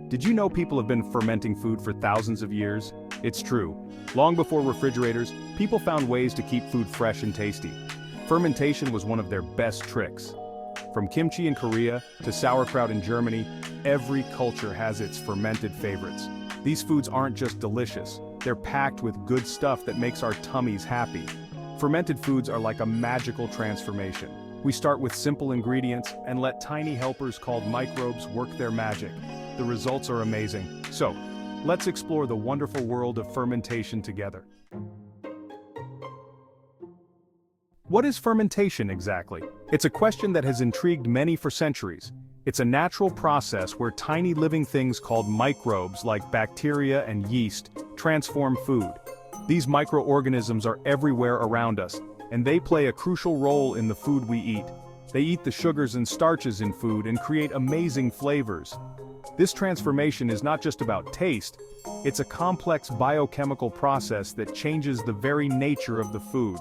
Did you know people have been fermenting food for thousands of years? It's true. Long before refrigerators, people found ways to keep food fresh and tasty. Fermentation was one of their best tricks. From kimchi in Korea to sauerkraut in Germany, every culture has its fermented favorites. These foods aren't just delicious, they're packed with good stuff that makes our tummies happy. Fermented foods are like a magical transformation. We start with simple ingredients and let tiny helpers called microbes work their magic. The results are amazing. So, let's explore the wonderful world of fermentation together. What is fermentation exactly? It's a question that has intrigued many for centuries. It's a natural process where tiny living things called microbes like bacteria and yeast transform food. These microorganisms are everywhere around us, and they play a crucial role in the food we eat. They eat the sugars and starches in food and create amazing flavors. This transformation is not just about taste, it's a complex biochemical process that changes the very nature of the food.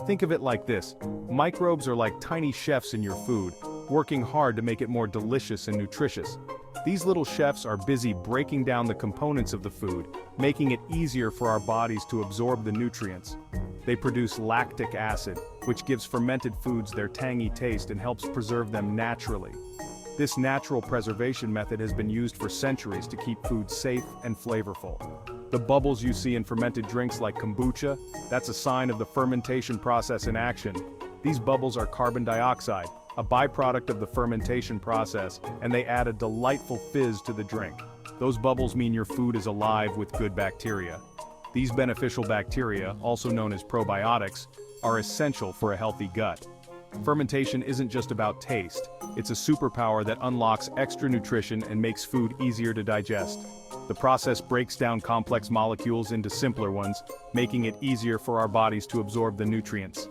Think of it like this: microbes are like tiny chefs in your food, working hard to make it more delicious and nutritious. These little chefs are busy breaking down the components of the food, making it easier for our bodies to absorb the nutrients. They produce lactic acid, which gives fermented foods their tangy taste and helps preserve them naturally. This natural preservation method has been used for centuries to keep food safe and flavorful. The bubbles you see in fermented drinks like kombucha, that's a sign of the fermentation process in action. These bubbles are carbon dioxide, a byproduct of the fermentation process, and they add a delightful fizz to the drink. Those bubbles mean your food is alive with good bacteria. These beneficial bacteria, also known as probiotics, are essential for a healthy gut. Fermentation isn't just about taste, it's a superpower that unlocks extra nutrition and makes food easier to digest. The process breaks down complex molecules into simpler ones, making it easier for our bodies to absorb the nutrients.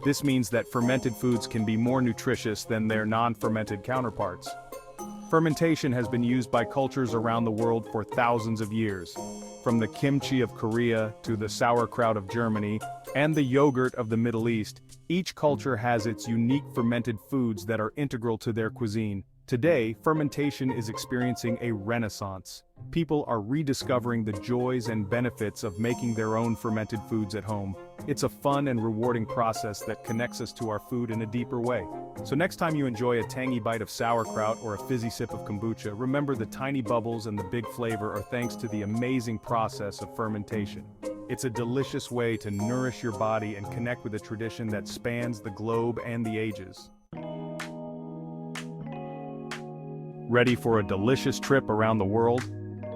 This means that fermented foods can be more nutritious than their non-fermented counterparts. Fermentation has been used by cultures around the world for thousands of years. From the kimchi of Korea to the sauerkraut of Germany and the yogurt of the Middle East, each culture has its unique fermented foods that are integral to their cuisine. Today, fermentation is experiencing a renaissance. People are rediscovering the joys and benefits of making their own fermented foods at home. It's a fun and rewarding process that connects us to our food in a deeper way. So next time you enjoy a tangy bite of sauerkraut or a fizzy sip of kombucha, remember the tiny bubbles and the big flavor are thanks to the amazing process of fermentation. It's a delicious way to nourish your body and connect with a tradition that spans the globe and the ages. Ready for a delicious trip around the world?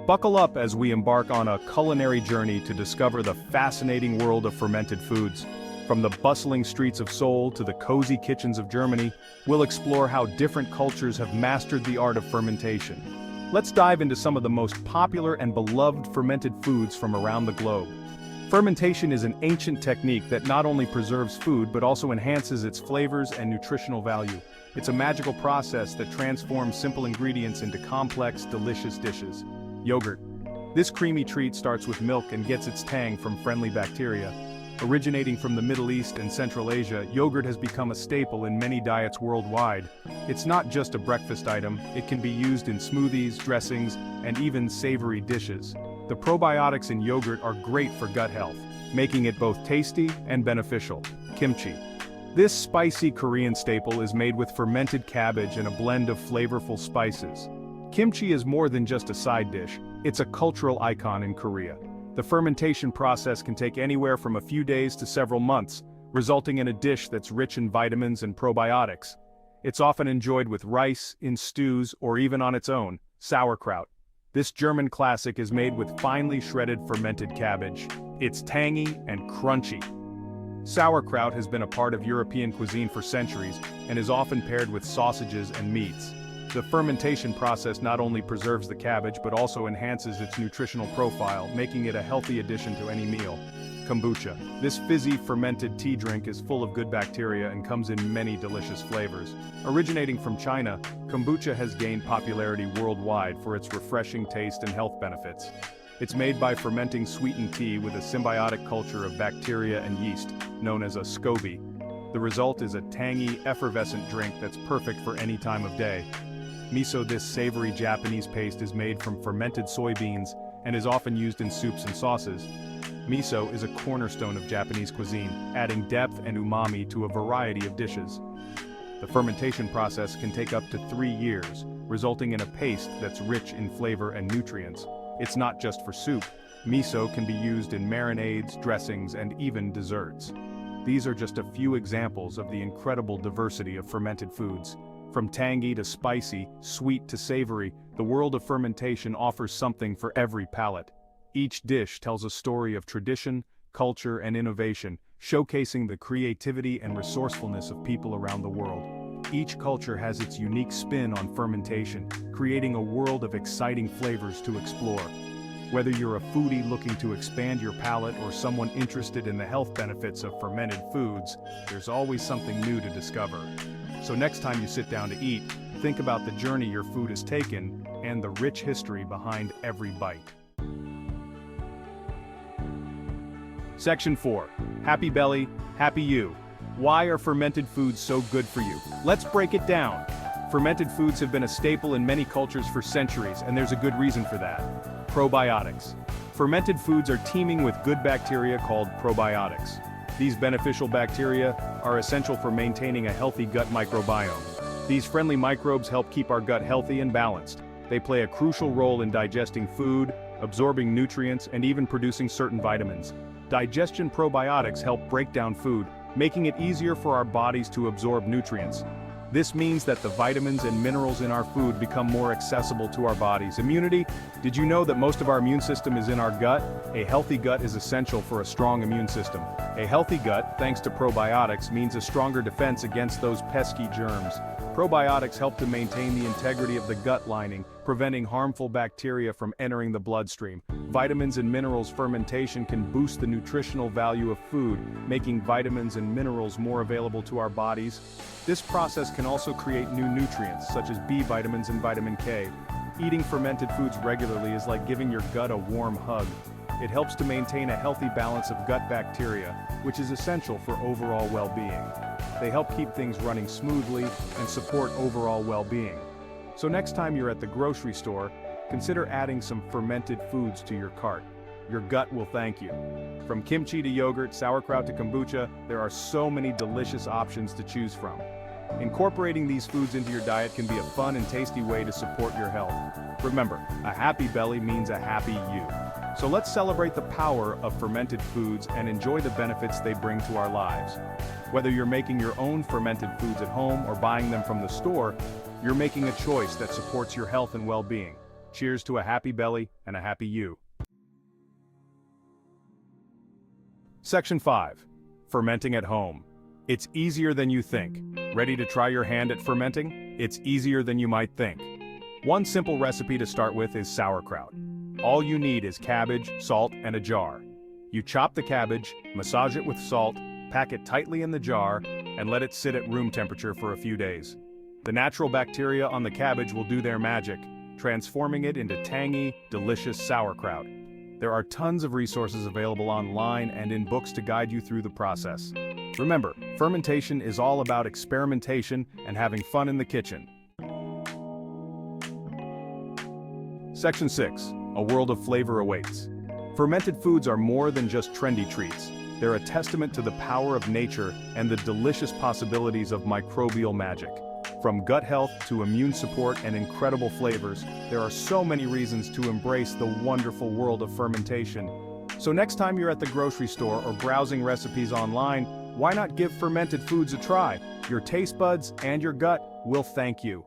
Buckle up as we embark on a culinary journey to discover the fascinating world of fermented foods. From the bustling streets of Seoul to the cozy kitchens of Germany, we'll explore how different cultures have mastered the art of fermentation. Let's dive into some of the most popular and beloved fermented foods from around the globe. Fermentation is an ancient technique that not only preserves food but also enhances its flavors and nutritional value. It's a magical process that transforms simple ingredients into complex, delicious dishes. Yogurt. This creamy treat starts with milk and gets its tang from friendly bacteria. Originating from the Middle East and Central Asia, yogurt has become a staple in many diets worldwide. It's not just a breakfast item, it can be used in smoothies, dressings, and even savory dishes. The probiotics in yogurt are great for gut health, making it both tasty and beneficial. Kimchi. This spicy Korean staple is made with fermented cabbage and a blend of flavorful spices. Kimchi is more than just a side dish, it's a cultural icon in Korea. The fermentation process can take anywhere from a few days to several months, resulting in a dish that's rich in vitamins and probiotics. It's often enjoyed with rice, in stews, or even on its own. Sauerkraut. This German classic is made with finely shredded fermented cabbage. It's tangy and crunchy. Sauerkraut has been a part of European cuisine for centuries and is often paired with sausages and meats. The fermentation process not only preserves the cabbage but also enhances its nutritional profile, making it a healthy addition to any meal. Kombucha. This fizzy fermented tea drink is full of good bacteria and comes in many delicious flavors. Originating from China, kombucha has gained popularity worldwide for its refreshing taste and health benefits. It's made by fermenting sweetened tea with a symbiotic culture of bacteria and yeast, known as a SCOBY. The result is a tangy, effervescent drink that's perfect for any time of day. Miso, this savory Japanese paste, is made from fermented soybeans and is often used in soups and sauces. Miso is a cornerstone of Japanese cuisine, adding depth and umami to a variety of dishes. The fermentation process can take up to 3 years, resulting in a paste that's rich in flavor and nutrients. It's not just for soup. Miso can be used in marinades, dressings, and even desserts. These are just a few examples of the incredible diversity of fermented foods. From tangy to spicy, sweet to savory, the world of fermentation offers something for every palate. Each dish tells a story of tradition, culture, and innovation, showcasing the creativity and resourcefulness of people around the world. Each culture has its unique spin on fermentation, creating a world of exciting flavors to explore. Whether you're a foodie looking to expand your palate or someone interested in the health benefits of fermented foods, there's always something new to discover. So next time you sit down to eat, think about the journey your food has taken and the rich history behind every bite. Section 4. Happy belly, happy you. Why are fermented foods so good for you? Let's break it down. Fermented foods have been a staple in many cultures for centuries, and there's a good reason for that. Probiotics. Fermented foods are teeming with good bacteria called probiotics. These beneficial bacteria are essential for maintaining a healthy gut microbiome. These friendly microbes help keep our gut healthy and balanced. They play a crucial role in digesting food, absorbing nutrients, and even producing certain vitamins. Digestion probiotics help break down food, making it easier for our bodies to absorb nutrients. This means that the vitamins and minerals in our food become more accessible to our bodies. Immunity. Did you know that most of our immune system is in our gut? A healthy gut is essential for a strong immune system. A healthy gut, thanks to probiotics, means a stronger defense against those pesky germs. Probiotics help to maintain the integrity of the gut lining, preventing harmful bacteria from entering the bloodstream. Vitamins and minerals fermentation can boost the nutritional value of food, making vitamins and minerals more available to our bodies. This process can also create new nutrients, such as B vitamins and vitamin K. Eating fermented foods regularly is like giving your gut a warm hug. It helps to maintain a healthy balance of gut bacteria, which is essential for overall well-being. They help keep things running smoothly and support overall well-being. So next time you're at the grocery store, consider adding some fermented foods to your cart. Your gut will thank you. From kimchi to yogurt, sauerkraut to kombucha, there are so many delicious options to choose from. Incorporating these foods into your diet can be a fun and tasty way to support your health. Remember, a happy belly means a happy you. So let's celebrate the power of fermented foods and enjoy the benefits they bring to our lives. Whether you're making your own fermented foods at home or buying them from the store, you're making a choice that supports your health and well-being. Cheers to a happy belly and a happy you. Section 5. Fermenting at home. It's easier than you think. Ready to try your hand at fermenting? It's easier than you might think. One simple recipe to start with is sauerkraut. All you need is cabbage, salt, and a jar. You chop the cabbage, massage it with salt, pack it tightly in the jar, and let it sit at room temperature for a few days. The natural bacteria on the cabbage will do their magic, transforming it into tangy, delicious sauerkraut. There are tons of resources available online and in books to guide you through the process. Remember, fermentation is all about experimentation and having fun in the kitchen. Section 6. A world of flavor awaits. Fermented foods are more than just trendy treats. They're a testament to the power of nature and the delicious possibilities of microbial magic. From gut health to immune support and incredible flavors, there are so many reasons to embrace the wonderful world of fermentation. So next time you're at the grocery store or browsing recipes online, why not give fermented foods a try? Your taste buds and your gut will thank you.